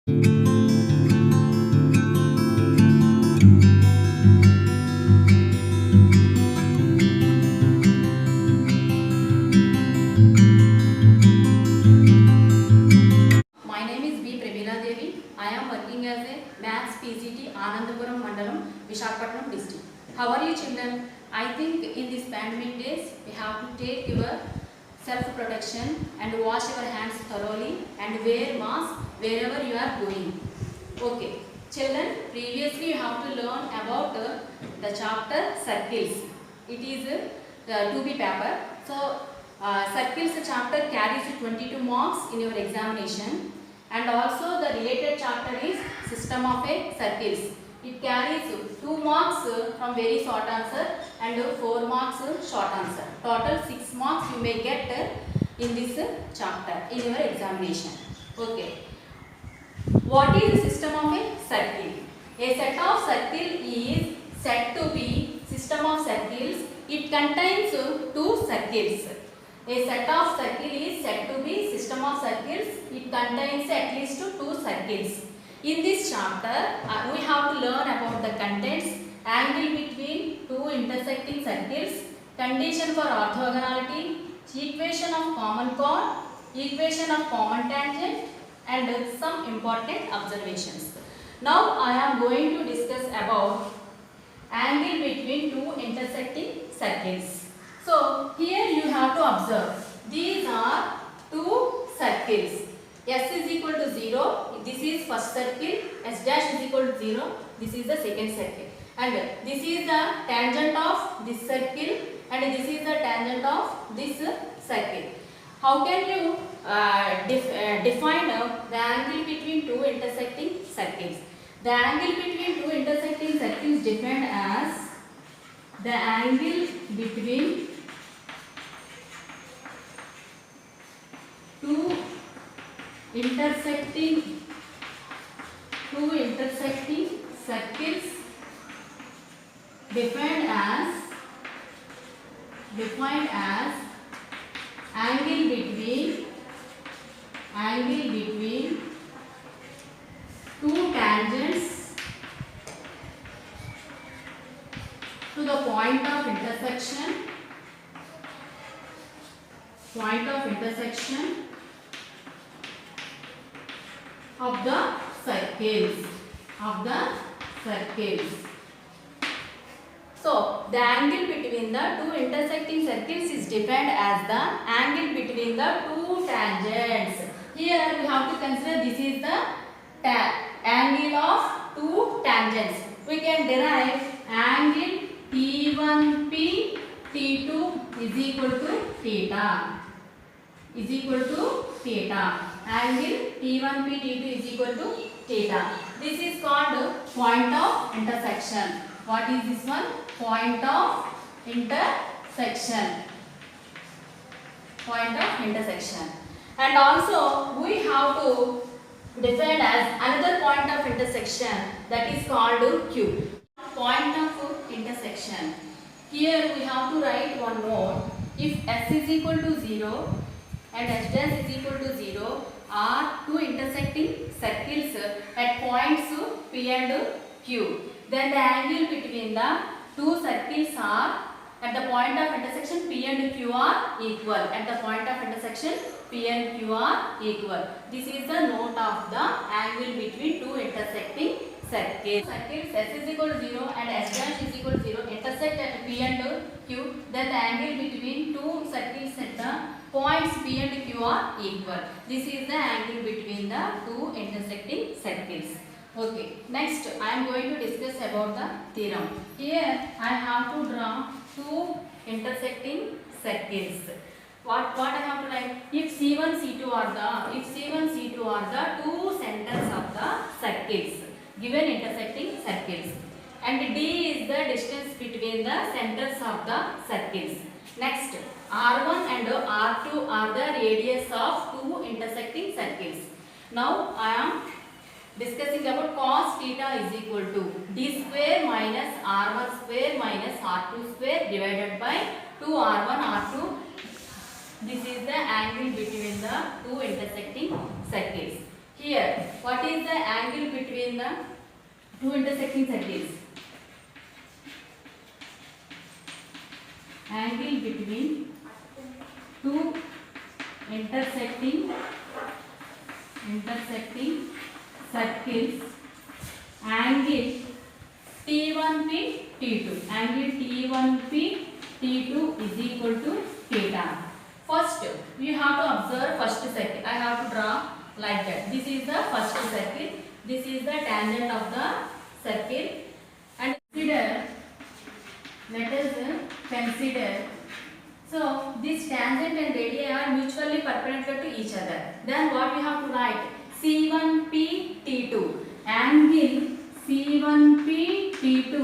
My name is B. Pramila Devi. I am working as a Maths PGT Anandapuram Mandalam, Visakhapatnam district. How are you children? I think in these pandemic days we have to take your self-protection and wash your hands thoroughly and wear mask wherever you are going. Okay, children, previously you have to learn about the chapter circles. It is 2B paper. So, circles chapter carries 22 marks in your examination, and also the related chapter is system of a circles. It carries 2 marks from very short answer and 4 marks short answer. Total 6 marks you may get in this chapter in your examination. Okay. What is the system of a circle? A set of circle is said to be system of circles. It contains 2 circles. A set of circle is said to be system of circles. It contains at least 2 circles. In this chapter, we have to learn about the contents, angle between 2 intersecting circles, condition for orthogonality, equation of common chord, equation of common tangent, and some important observations. Now I am going to discuss about angle between 2 intersecting circles. So here you have to observe, these are 2 circles. S is equal to 0, this is first circle, S dash is equal to 0, this is the second circle. And this is the tangent of this circle and this is the tangent of this circle. How can you define the angle between 2 intersecting circles? The angle between 2 intersecting circles defined as the angle between 2 intersecting circles defined as angle between 2 tangents to the point of intersection of the circles. So, the angle between the 2 intersecting circles is defined as the angle between the 2 tangents. Here we have to consider this is the angle of 2 tangents. We can derive angle T1P T2 is equal to theta. Angle T1P T2 is equal to theta. This is called point of intersection. What is this one? Point of intersection. And also we have to define as another point of intersection, that is called Q. Point of intersection. Here we have to write one note. If S is equal to 0 and S dash is equal to 0 are 2 intersecting circles at points P and Q, then the angle between the 2 circles are at the point of intersection P and Q are equal. At the point of intersection P and Q are equal. This is the note of the angle between 2 intersecting circles. S is equal to 0 and S dash is equal to 0 intersect at P and Q, then the angle between 2 circles at the points P and Q are equal. This is the angle between the 2 intersecting circles. Okay, next I am going to discuss about the theorem. Here I have to draw 2 intersecting circles. What I have to write? If C1 C2 are the 2 centers of the circles, given intersecting circles, and D is the distance between the centers of the circles. Next, R1 and R2 are the radius of 2 intersecting circles. Now I am discussing about cos theta is equal to D square minus R1 square minus R2 square divided by 2R1 R2. This is the angle between the 2 intersecting circles. Here, what is the angle between the two intersecting circles? Angle between two intersecting circles, angle T1P T2. Angle T1P T2 is equal to theta. First, you have to observe first circle. I have to draw like that. This is the first circle. This is the tangent of the circle. And let us consider. So this tangent and radii are mutually perpendicular to each other. Then what we have to write? C1P T2. Angle C1P T2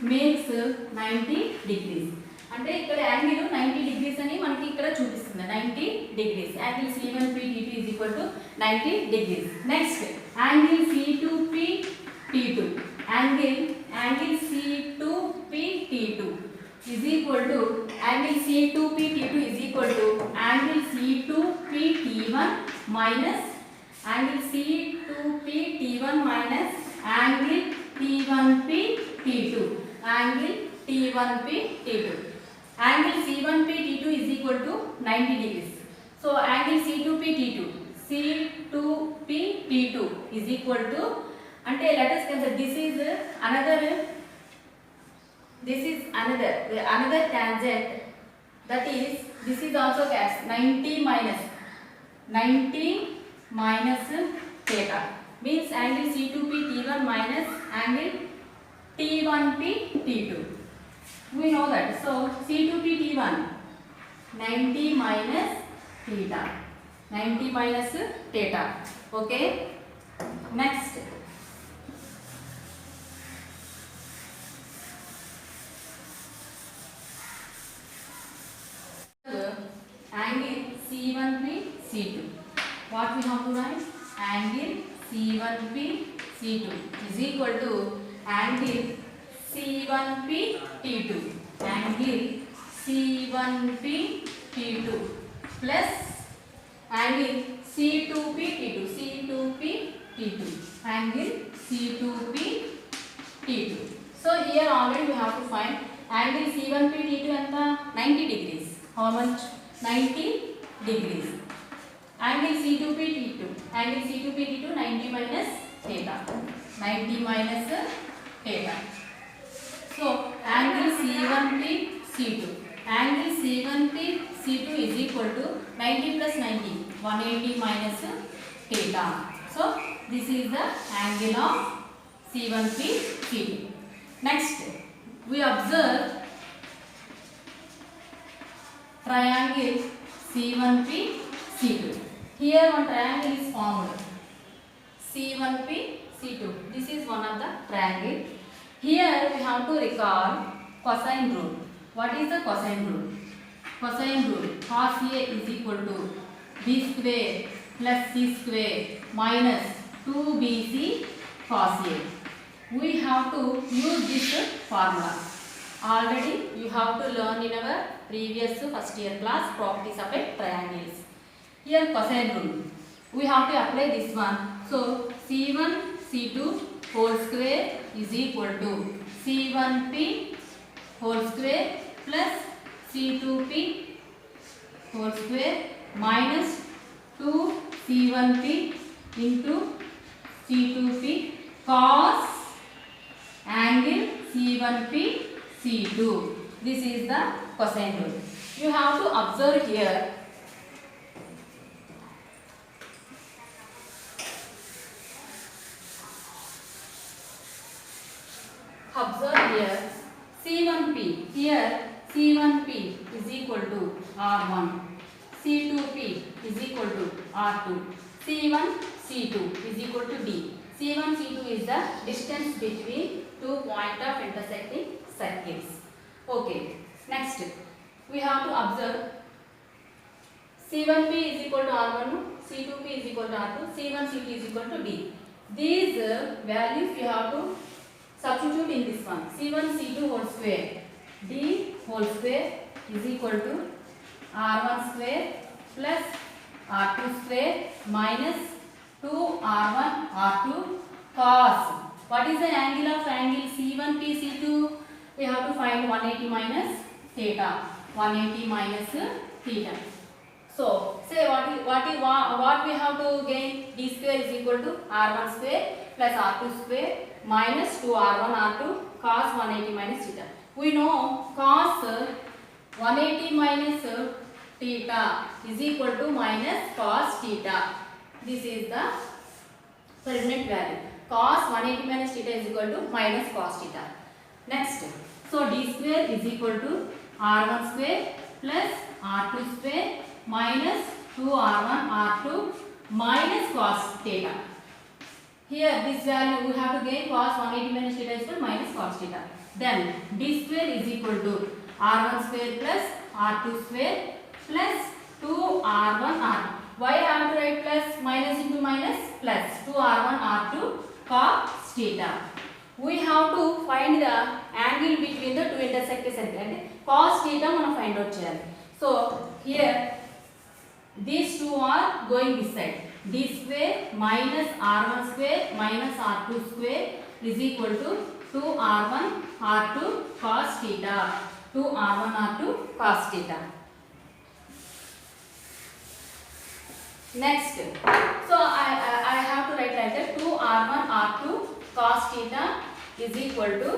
makes 90 degrees. అంటే ఇక్కడ angle 90 degrees అని మనకి ఇక్కడ చూపిస్తుంది 90 degrees. Angle C1P T2 is equal to 90 degrees. Next, angle C2P T2. Angle C2P T2 is equal to angle C2P T2 is equal to angle C2P T1 minus angle C2P T1 minus angle T1P T2. Angle T1P T2. Angle C1P T2 is equal to 90 degrees. So angle C2P T2 is equal to, ante let us consider this is another tangent, that is this is also cast 90 minus theta means angle C2P T1 minus angle T1P T2. We know that. So C2P T1 90 minus theta. 90 minus theta. Okay. Next. Angle C1P C2. What we have to write? Angle C1P C2 is equal to angle C1P T2. Angle C1P T2 plus angle C2P T2. C2P T2. Angle C2P T2. So here already we have to find angle C1P T2 and 90 degrees. How much? 90 degrees. Angle C2P T2. Angle C2P T2 90 minus theta. 90 minus theta. So angle C1P C2. Angle C1P C2 is equal to 90 plus 90. 180 minus theta. So this is the angle of C1P C2. Next, we observe triangle C1P C2. Here one triangle is formed. C1P C2. This is one of the triangle. Here we have to recall cosine rule. What is the cosine rule? Cosine rule. Cos A is equal to B square plus C square minus 2BC cos A. We have to use this formula. Already you have to learn in our previous first year class properties of a triangles. Here cosine rule. We have to apply this one. So C1 C2 whole square is equal to C1P whole square plus C2P whole square minus 2C1P into C2P cos angle C1P C2. This is the cosine rule. You have to observe here. Observe here C1P. Here C1P is equal to R1. C2P is equal to R2. C1 C2 is equal to D. C1 C2 is the distance between 2 points of intersecting circles. Okay. Next, we have to observe C1P is equal to R1, C2P is equal to R2, C1 C2 is equal to D. These values you have to substitute in this one. C1 C2 whole square, D whole square is equal to R1 square plus R2 square minus 2r1 r2 cos. What is the angle of angle C1 P C2? We have to find 180 minus theta. 180 minus theta. So say what we have to gain? D square is equal to r1 square plus r2 square minus 2r1 r2 cos 180 minus theta. We know cos 180 minus theta is equal to minus cos theta. This is the permanent value. Cos 180 minus theta is equal to minus cos theta. Next, so d square is equal to r1 square plus r2 square minus 2r1 r2 minus cos theta. Here this value we have to gain cos 180 minus theta is equal to minus cos theta. Then d square is equal to r1 square plus r2 square plus 2r1 r2. Why I have to write plus? Minus into minus plus 2r1 r2 cos theta. We have to find the angle between the two intersecting circles. And cos theta మనం find out చేయాలి. So here these two are going this side. D square minus r1 square minus r2 square is equal to 2r1 r2 cos theta. 2r1 r2 cos theta. Next, so I have to write like that. 2r1 r2 cos theta is equal to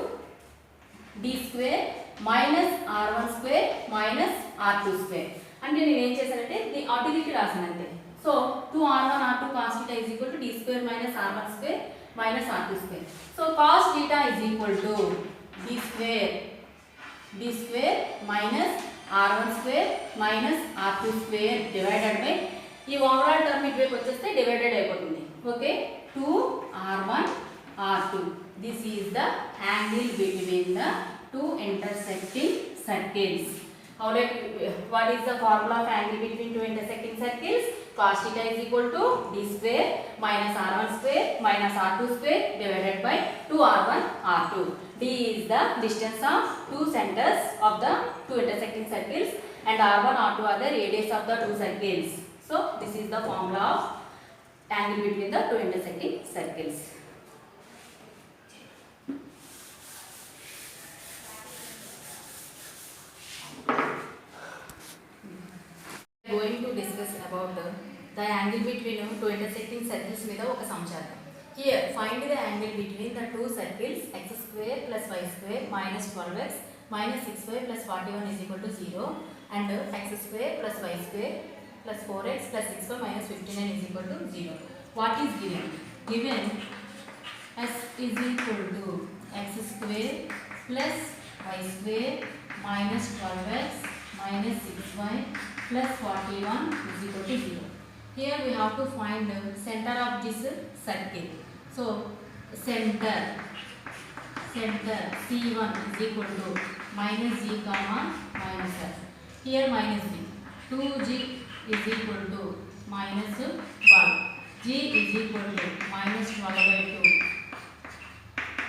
d square minus r1 square minus r2 square. అంటే నేను ఏం చేశానంటే అటు దిక్కు రాసానంతే. So 2r1 r2 cos theta is equal to d square minus r1 square minus r2 square. So cos theta is equal to d square minus r1 square minus r2 square divided by ఈ overall term ఇటువైపు వచ్చేస్తే divided అయిపోతుంది. Okay, 2r1 r2. This is the angle between the two intersecting circles. How like what is the formula of angle between two intersecting circles? Cos theta is equal to d square minus r1 square minus r2 square divided by 2r1 r2. D is the distance of two centers of the two intersecting circles and r1 r2 are the radius of the two circles. So this is the formula of angle between the two intersecting circles. Going to discuss about the angle between two intersecting circles మీద ఒక సంచారం. Here find the angle between the two circles x square plus y square minus 12x minus 6y plus 41 is equal to 0 and x square plus y square plus 4x plus 6y minus 59 is equal to 0. What is given? Given s is equal to x square plus y square minus 12x minus 6y plus 41 is equal to 0. Here we have to find the center of this circle. So center C1 is equal to minus g comma minus f. Here minus b. 2g is equal to minus 1. G is equal to minus 12 by 2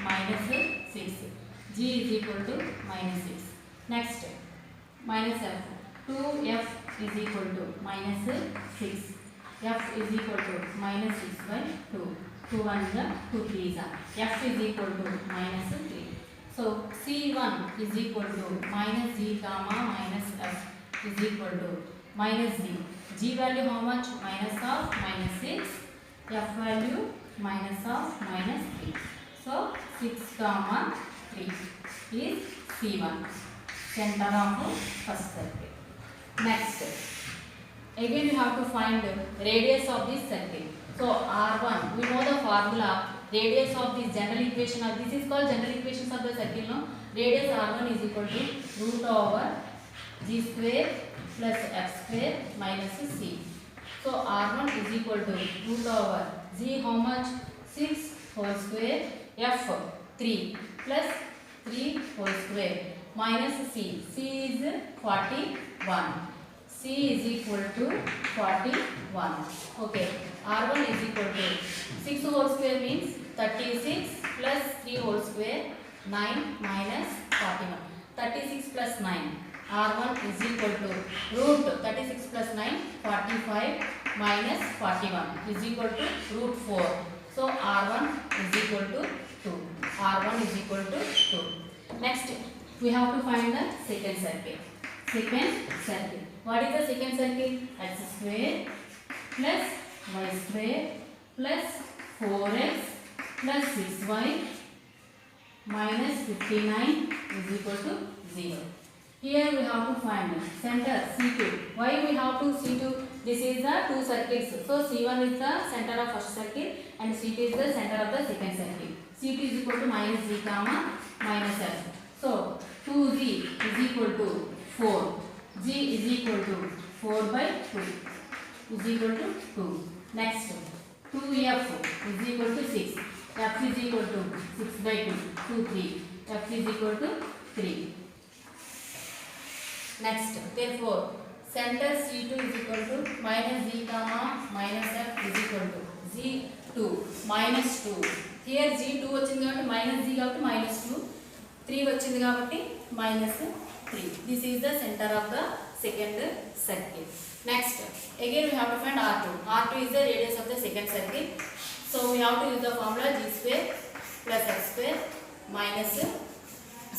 minus 6. G is equal to minus 6. Next minus f. 2f is equal to minus 6. F is equal to minus 6 by 2. 2 1 2 3 f is equal to minus 3. So C1 is equal to minus g comma minus f is equal to minus g. G value how much? Minus of minus 6. F value minus of minus 3. So 6 comma 3 is C1. Center of first circle. Next, again you have to find the radius of this circle. So R1, we know the formula. Radius of this general equation of this is called general equations of the circle. No, radius R1 is equal to root over g square plus f square minus c. So R1 is equal to root over g how much? 6 whole square f 3 plus 3 whole square minus c. C is 41. C is equal to 41. Okay. R1 is equal to 6 whole square means 36 plus 3 whole square 9 minus 41. 36 plus 9 R1 is equal to root 36 plus 9 45 minus 41 is equal to root 4. So R1 is equal to 2. R1 is equal to 2. Next we have to find the second circle. Second circle. What is the second circle? X square plus y square plus 4x plus 6y minus 59 is equal to 0. Here we have to find center C2. Why we have to C2? This is the two circles. So C1 is the center of first circle and C2 is the center of the second circle. C2 is equal to minus z comma minus f. So 2z is equal to 4. Z is equal to 4 by 2 is equal to 2. Next 2f is equal to 6. F is equal to 6 by 2, 3. F is equal to 3. Next, therefore, center C2 is equal to minus z comma minus f is equal to z2 minus 2. Here z2 వచ్చింది కాబట్టి minus z కాబట్టి minus 2. 3 వచ్చింది కాబట్టి minus 3. This is the center of the second circle. Next, again we have to find R2. R2 is the radius of the second circle. So we have to use the formula g square plus x square minus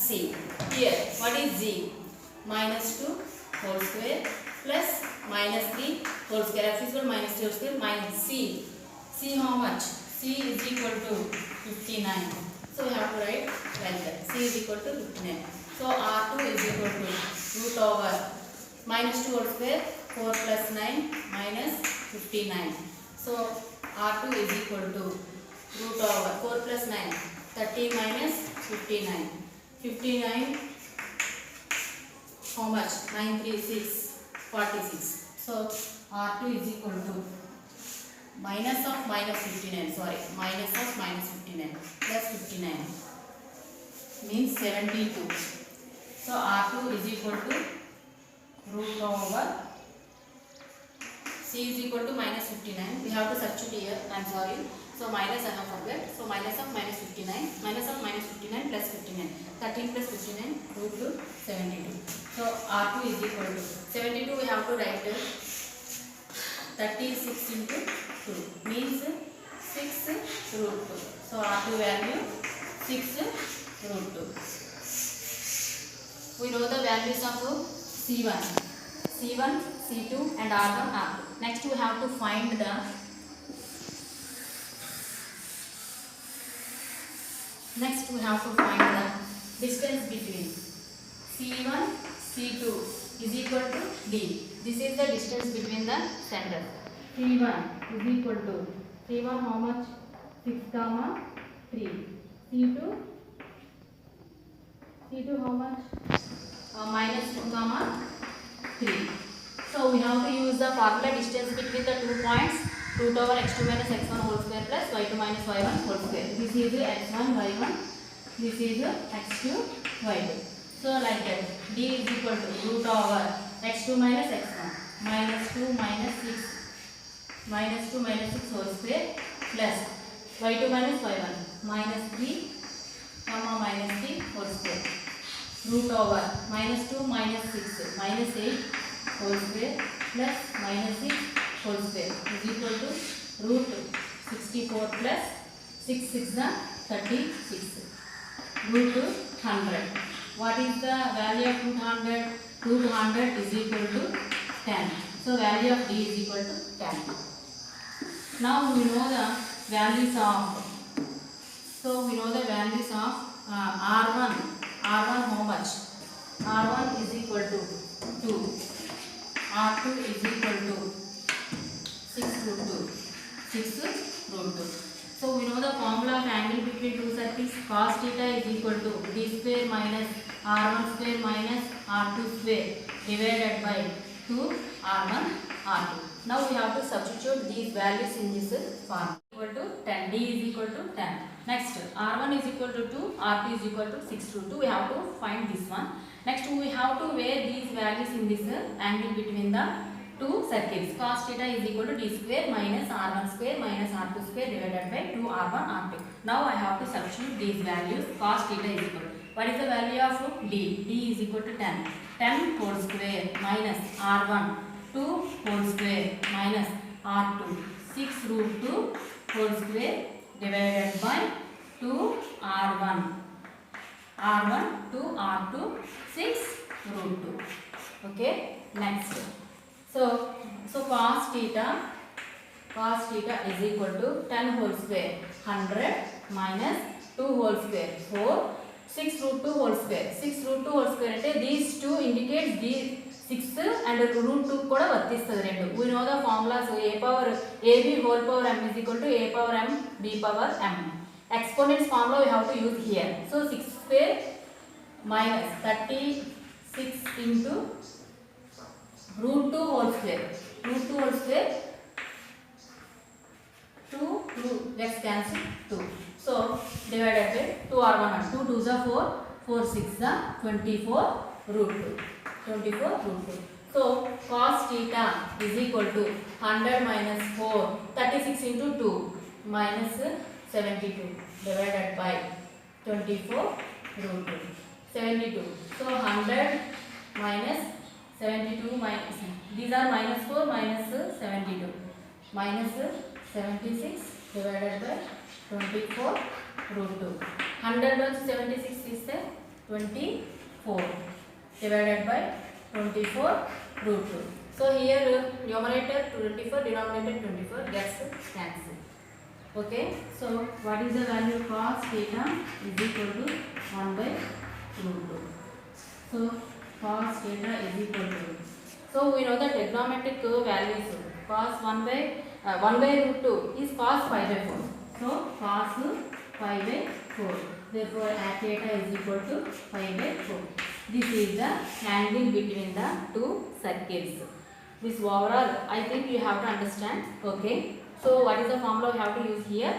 c. Here, what is g? Minus 2 whole square plus minus 3 whole square. F is equal to minus 3 whole square minus c. C how much? C is equal to 59. So we have to write like that. C is equal to 59. So R2 is equal to root over minus 2 whole square 4 plus 9 minus 59. So R2 is equal to root over 4 plus 9 30 minus 59. 59 how much? 9 3 6 46. So R2 is equal to minus of minus 59. Sorry, minus of minus 59 plus 59 means 72. So R2 is equal to root over C is equal to minus 59. We have to substitute here. I am sorry. So minus I have forgot. So minus of minus 59. Minus of minus 59 plus 59. 13 plus 59 root to 72. So R2 is equal to 72. We have to write 36 into 2 means 6 root 2. So R2 value 6 root 2. We know the values of C1. C1, C2 and R1, R2. Next we have to find the distance between C1, C2 is equal to D. This is the distance between the center. C1 is equal to C1 how much? 6 comma 3. C2 how much? Minus 2 comma 3. So we have to use the formula distance between the 2 points root over x2 minus x1 whole square plus y2 minus y1 whole square. This is x1 y1. This is x2 y2. So like that d is equal to root over x2 minus x1 minus 2 minus 6 whole square plus y2 minus y1 minus 3 comma minus 3 whole square root over minus 2 minus 6 minus 8 whole square plus minus 6 whole square is equal to root 64 plus 6 6 36 root 100. What is the value of root 100? Root 100 is equal to 10. So value of d is equal to 10. Now we know the values of R1. R1 how much? R1 is equal to 2. R2 is equal to 6 root 2. 6 root 2. So we know the formula of angle between two circles. Cos theta is equal to d square minus R1 square minus R2 square divided by 2 R1 R2. Now we have to substitute these values in this form. Equal to 10. D is equal to 10. Next, R1 is equal to 2, R2 is equal to 6 root 2. We have to find this one. Next, we have to weigh these values in this angle between the two circles. Cos theta is equal to d square minus R1 square minus R2 square divided by 2 R1 R2. Now I have to substitute these values. Cos theta is equal to, what is the value of D? D is equal to 10. 10 whole square minus r1 2 whole square minus r2 6 root 2 whole square divided by 2 r1 to r2 6 root 2. Okay, next. So cos theta is equal to 10 whole square 100 minus 2 whole square 4 6 root 2 whole square 6 root 2 whole square అంటే these two indicates the 6 and root 2 కూడా వర్తిస్తుంది రెండు. We know the formulas a power ab whole power m is equal to a power m b power m. Exponents formula we have to use here. So 6 square minus 36 into root 2 whole square 2 let's cancel 2. So divided by 2 r1 and 2 2s are 4 4 6 are 24 root 2. So cos theta is equal to 100 minus 4 36 into 2 minus 72 divided by 24 root 2 72. So 100 minus 72 minus these are minus 4 minus 72 minus 76 divided by 24 root 2. 100 నుంచి 76 తీస్తే 24 divided by 24 root 2. So here numerator 24 denominator 24 gets cancelled. Okay, so what is the value cos theta is equal to 1 by root 2. So cos theta is equal to, so we know the trigonometric values. Cos 1 by root 2 is cos 5 by 4. So cos 5 by 4. Therefore theta is equal to 5 by 4. This is the angle between the two circles. This overall I think you have to understand. Okay. So what is the formula we have to use here?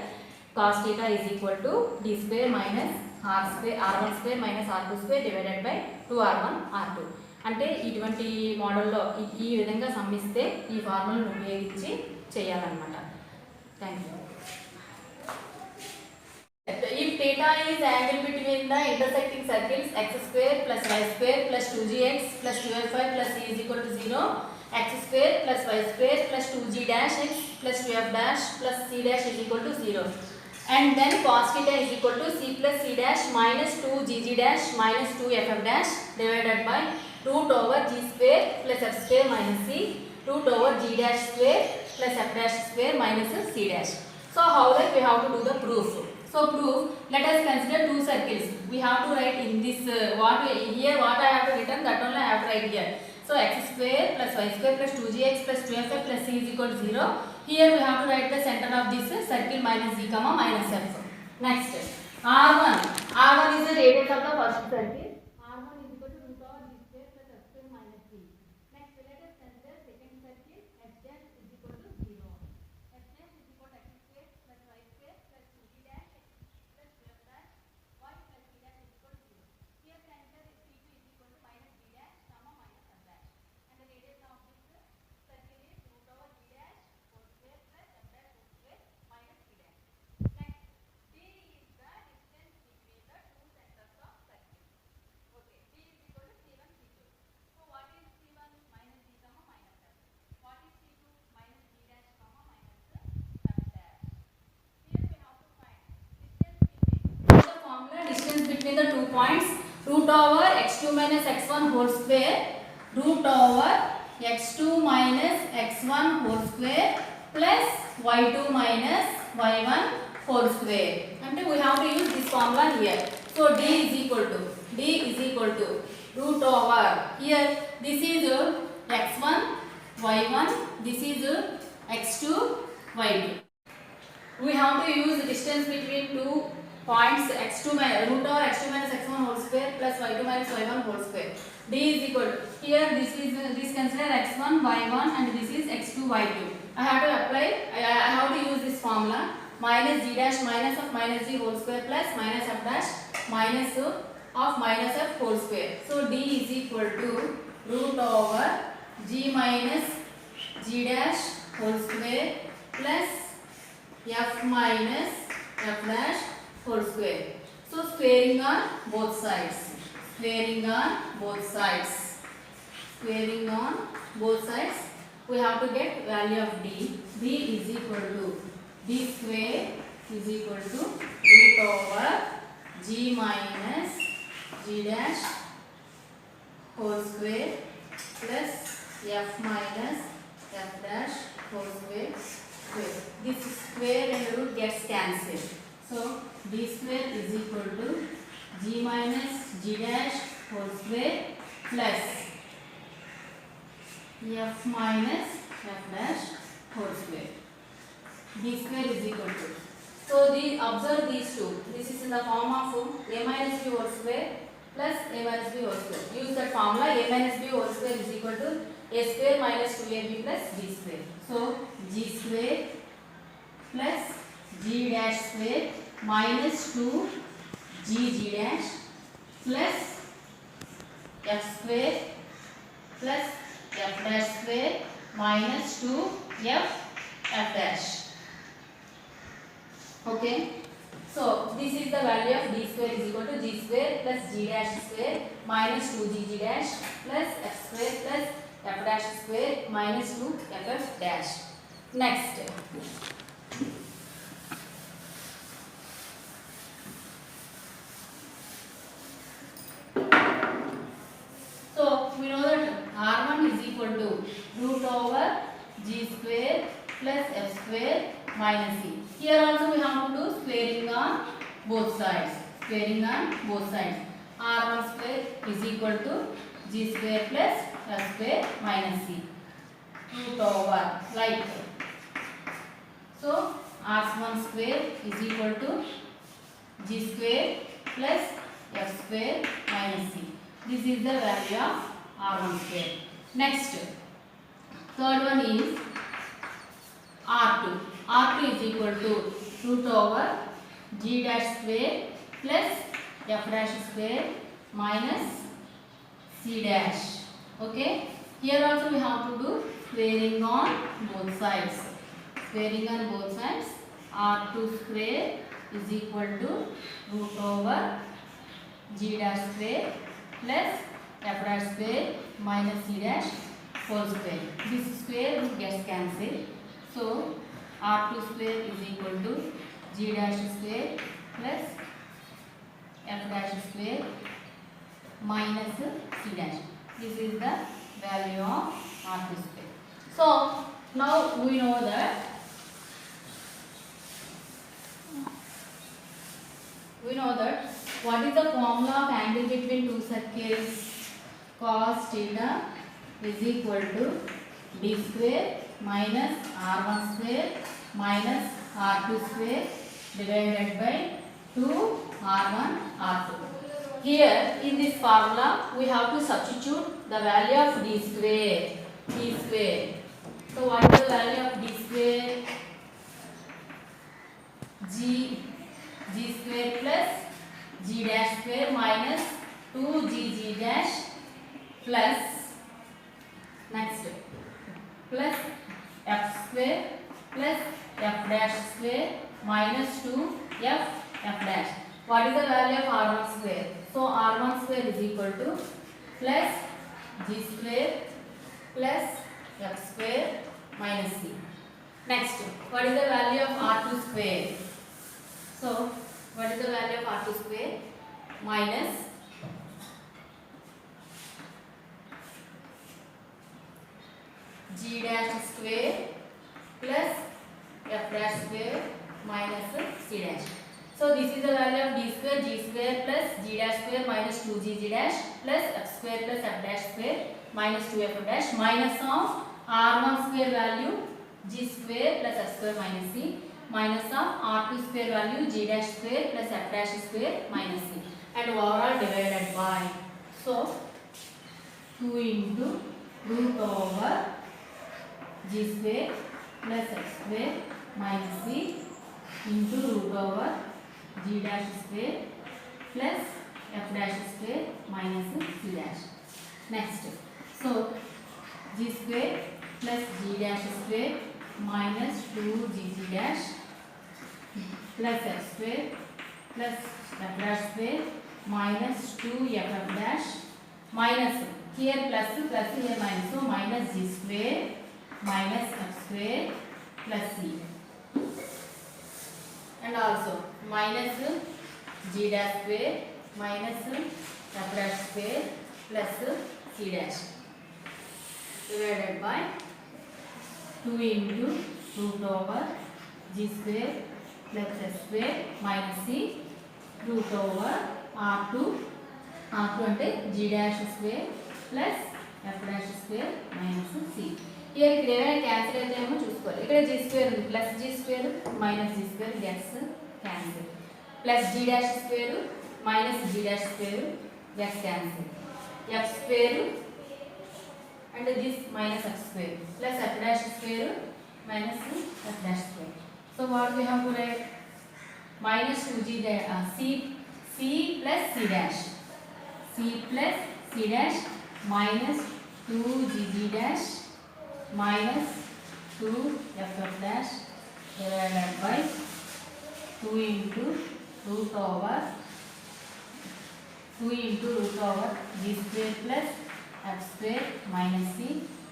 Cos theta is equal to d square minus r1 square minus r2 square divided by 2r1 r2. అంటే ఇటువంటి మోడల్లో ఈ విధంగా సమ్మిస్తే ఈ ఫార్ములాను ఉపయోగించి చేయాలన్నమాట. Thank you. If theta is angle between the intersecting circles x square plus y square plus 2gx plus 12y plus c is equal to 0, x square plus y square plus 2g dash x plus 12 dash plus c dash is equal to 0. And then cos theta is equal to c plus c dash minus 2gg dash minus 2ff dash divided by root over g square plus f square minus c root over g dash square plus f dash square minus c dash. So how like we have to do the proof? So proof, let us consider two circles. We have to write in this what I have to written, that only I have to write here. So x square plus y square plus 2gx plus 12f plus c is equal to 0. Here we have to write the center of this circle minus z comma minus f. Next r1 is the radius of the first circle. r1 is equal to root over d square plus f square minus c. Next let us consider second circle. F dash is equal to 0. F dash is equal to x square plus y square plus 2g dash x plus 12 dash y plus c dash is equal to 0. Here consider c2 is equal to minus d dash comma minus f dash. And the radius of this circle is root over d dash whole square plus f dash whole square minus c dash. Next, d is the distance between the two centers of circle. Okay, d is equal to c1 c2. So what is c1 minus d comma minus f? What is c2 minus d dash comma minus f dash? Here we have to find distance between the formula distance between the 2 points root over x2 minus x1 whole square root over x2 minus x1 whole square plus y2 minus y1 whole square. And we have to use this formula here. So d is equal to root over, here this is x1 y1, this is x2 y2. We have to use the distance between two points x2 minus root over x2 minus x1 whole square plus y2 minus y1 whole square. D is equal to, here this consider x1 y1 and this is x2 y2. I have to apply, I have to use this formula minus g dash minus of minus g whole square plus minus f dash minus of minus f whole square. So d is equal to root over g minus g dash whole square plus f minus f dash whole square. So squaring on both sides. squaring on both sides, we have to get value of d. d is equal to d square is equal to root over g minus g dash whole square plus f minus f dash whole square. This square and root gets cancelled. So d square is equal to g minus g dash whole square plus f minus f dash whole square. d square is equal to. So observe these two. This is in the form of a minus b whole square plus a minus b whole square. Use that formula. A minus b whole square is equal to a square minus 2ab plus b square. So g square plus g dash square minus 2 g dash plus f square plus f dash square minus 2 f dash. Okay. So this is the value of d square is equal to g square plus g dash square minus 2 g dash plus f square plus f dash square minus 2 f dash. Next. So we know that r1 is equal to root over g square plus f square minus c. Here also we have to do squaring on both sides. Squaring on both sides. r1 square is equal to g square plus f square minus c. Root over like. So r1 square is equal to g square plus f square minus c. This is the value of r1 square. Next, third one is r2. r2 is equal to root over g dash square plus f dash square minus c dash. Okay. Here also we have to do squaring on both sides. Squaring on both sides. r2 square is equal to root over g dash square plus f dash square minus c dash whole square. This square gets cancelled. So r2 square is equal to g dash square plus f dash square minus c dash. This is the value of r2 square. So now we know that what is the formula of angle between two circles? Cos theta is equal to d square minus r1 square minus r2 square divided by 2 r1 r2. Here in this formula we have to substitute the value of d square. So what is the value of d square? g square plus g dash square minus 2g dash plus next plus f square plus f dash square minus 2 f dash. What is the value of r1 square? So r1 square is equal to plus g square plus f square minus c. Next, what is the value of r2 square? So what is the value of r2 square? Minus g dash square plus f dash square minus c dash. So this is the value of d square, g square plus g dash square minus 2g dash plus f square plus f dash square minus 2f dash minus of r1 square value g square plus f square minus c minus of r2 square value g dash square plus f dash square minus c and overall divided by. So 2 into root over g square plus f square minus c into root over g dash square plus f dash square minus c dash. Next, so g square plus g dash square minus 2g dash plus f square plus f dash square minus 2f dash minus here plus here minus, so minus g square minus f square plus c, and also minus g dash square minus f dash square plus c dash divided by 2 into root over g square plus s square minus c root over r2 అంటే g dash square plus f dash square minus c. here ఇక్కడ ఏమైనా cancel అయితే ఏమో చూసుకోవాలి. ఇక్కడ g square ఉంది, plus g square minus g square gets cancel, plus g dash square minus g dash square gets cancel, f square and this minus f square plus f dash square minus f dash square. So what we have to write? Minus 2g c plus c dash, c plus c dash minus 2gg dash minus 2f dash divided by 2 into root over g square plus f square minus c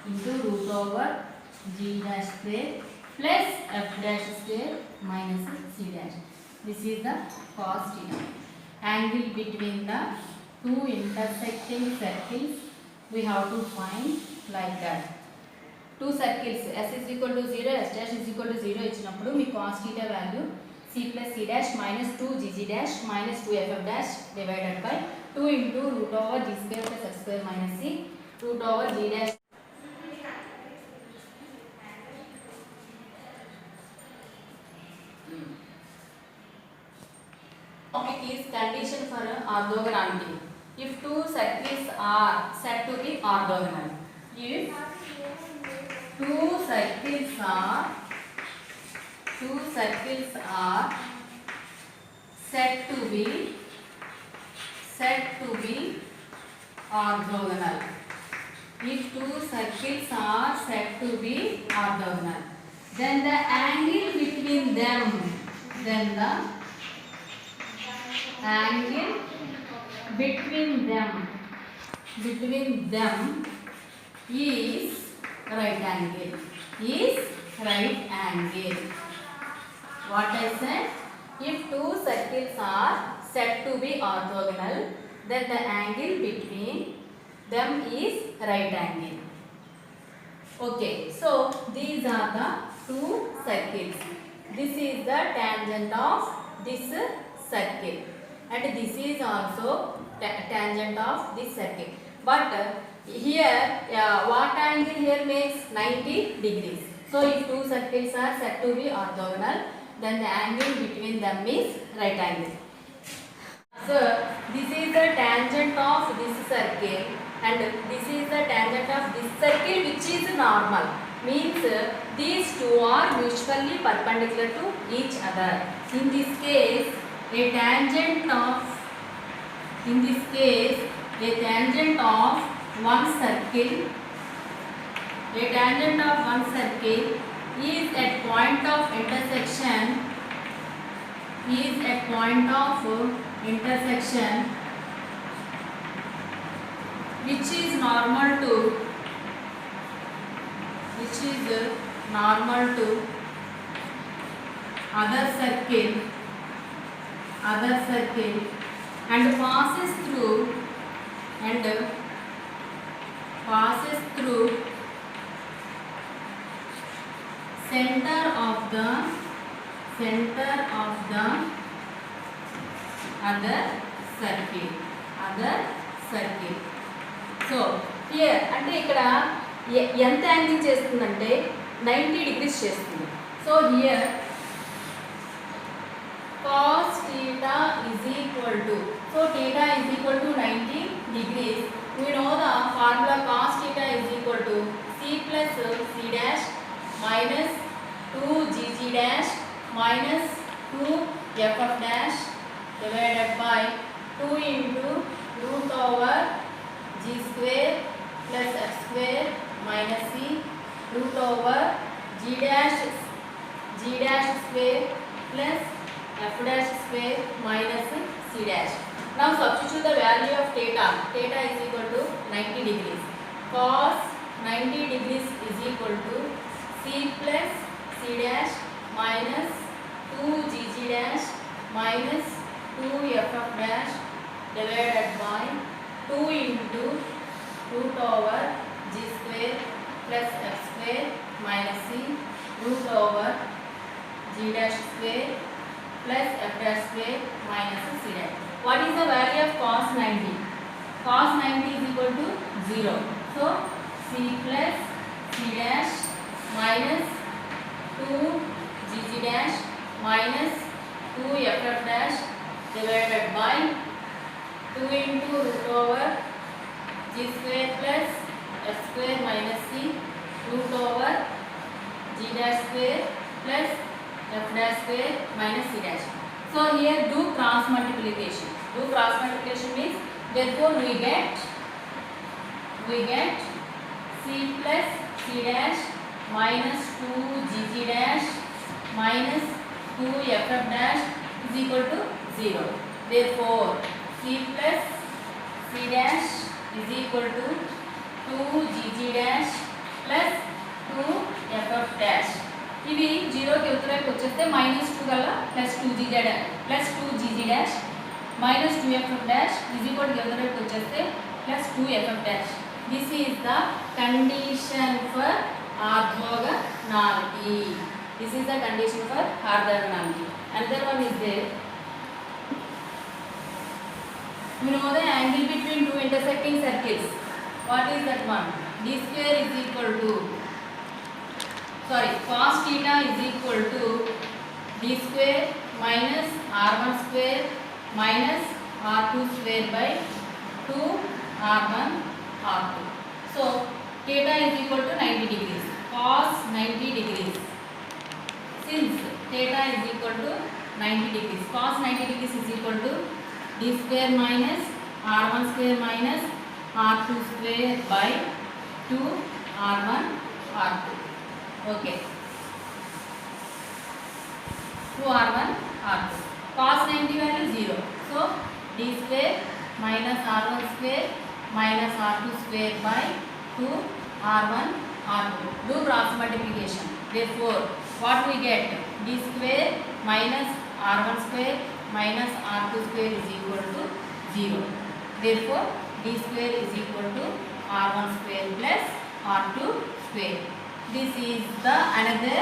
into root over g dash square plus f dash square minus c dash. This is the cos theta. Angle between the two intersecting circles we have to find like that. Two circles s is equal to 0, s dash is equal to 0 ఇచ్చినప్పుడు మీ cos theta value c plus c dash minus 2gg dash minus 2ff dash divided by 2 into root over g square plus f square minus c root over g dash. Topic is condition for orthogonality. If two circles are said to be orthogonal, if two circles are said to be orthogonal, if two circles are said to be orthogonal, then the angle between them is right angle. What I said? If two circles are said to be orthogonal, then the angle between them is right angle. Okay, so these are the two circles. This is the tangent of this circle, and this is also tangent of this circle. But here what angle here makes 90 degrees. So if two circles are said to be orthogonal, then the angle between them is right angle. So this is the tangent of this circle and this is the tangent of this circle, which is normal. Means these two are mutually perpendicular to each other. In this case a tangent of one circle is at point of intersection which is normal to other circle and passes through center of the other circle. So here అంటే ఇక్కడ ఎంత angle చేస్తుందంటే 90 degrees చేస్తుంది. So here cos theta is equal to, so theta is equal to 90 degrees. We know the formula cos theta is equal to c plus c dash minus 2gg dash minus 2ff dash divided by 2 into root over g square plus f square minus c root over g dash square plus f dash square minus c dash. Now substitute the value of theta. Theta is equal to 90 degrees. Cos 90 degrees is equal to c plus c dash minus 2gg dash minus 2ff dash divided by 2 into root over g square plus f square minus c root over g dash square plus f dash square minus c dash. What is the value of cos 90? Cos 90 is equal to 0. So c plus c dash minus 2 gg dash minus 2 ff dash divided by 2 into root over g square plus f square minus c root over g dash square plus f dash square minus c dash. So here do cross multiplication. Do cross multiplication means therefore we get c plus c dash minus 2 gg dash minus 2 ff dash is equal to 0. Therefore c plus c dash is equal to 2 gg dash plus 2 ff dash. ఇవి 0 కి ఉత్తరానికి వచ్చేస్తే -2 గల +2gg +2gg dash minus 2ff dash is equal to ఉత్తరానికి వచ్చేస్తే +2ff dash. This is the condition for orthogonality. This is the condition for orthogonality. Another one is there. You know the angle between two intersecting circles. What is that one? D square is equal to cos theta is equal to d square minus r1 square minus r2 square by 2 r1 r2. So theta is equal to 90 degrees. Cos 90 degrees. Since theta is equal to 90 degrees, cos 90 degrees is equal to d square minus r1 square minus r2 square by 2 r1 r2. Okay. 2 r1 r2. Cos 90 value 0. So d square minus r1 square minus r2 square by 2 r1 r2. Do cross multiplication. Therefore, what we get? D square minus r1 square minus r2 square is equal to 0. Therefore, d square is equal to r1 square plus r2 square. This is the another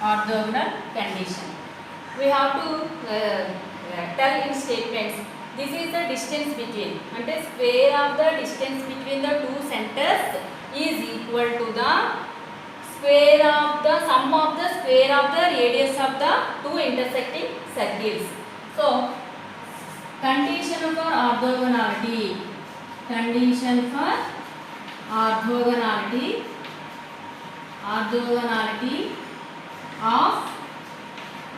orthogonal condition. We have to tell in statements. This is the distance between. And the square of the distance between the two centers is equal to the square of the sum of the square of the radius of the two intersecting circles. So condition for orthogonality. Condition for orthogonality. Orthogonality of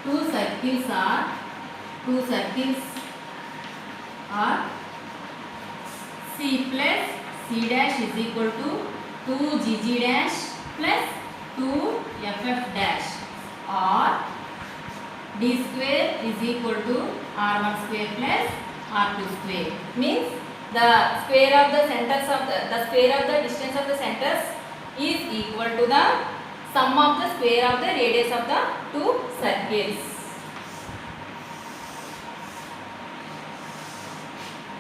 two circles are c plus c dash is equal to 2gg dash plus 2ff dash, or d square is equal to r1 square plus r2 square. Means the square of the centers of the square of the distance of the centers is equal to the sum of the square of the radius of the two circles.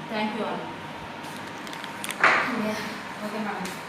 Thank you all. Yeah. Okay, madam.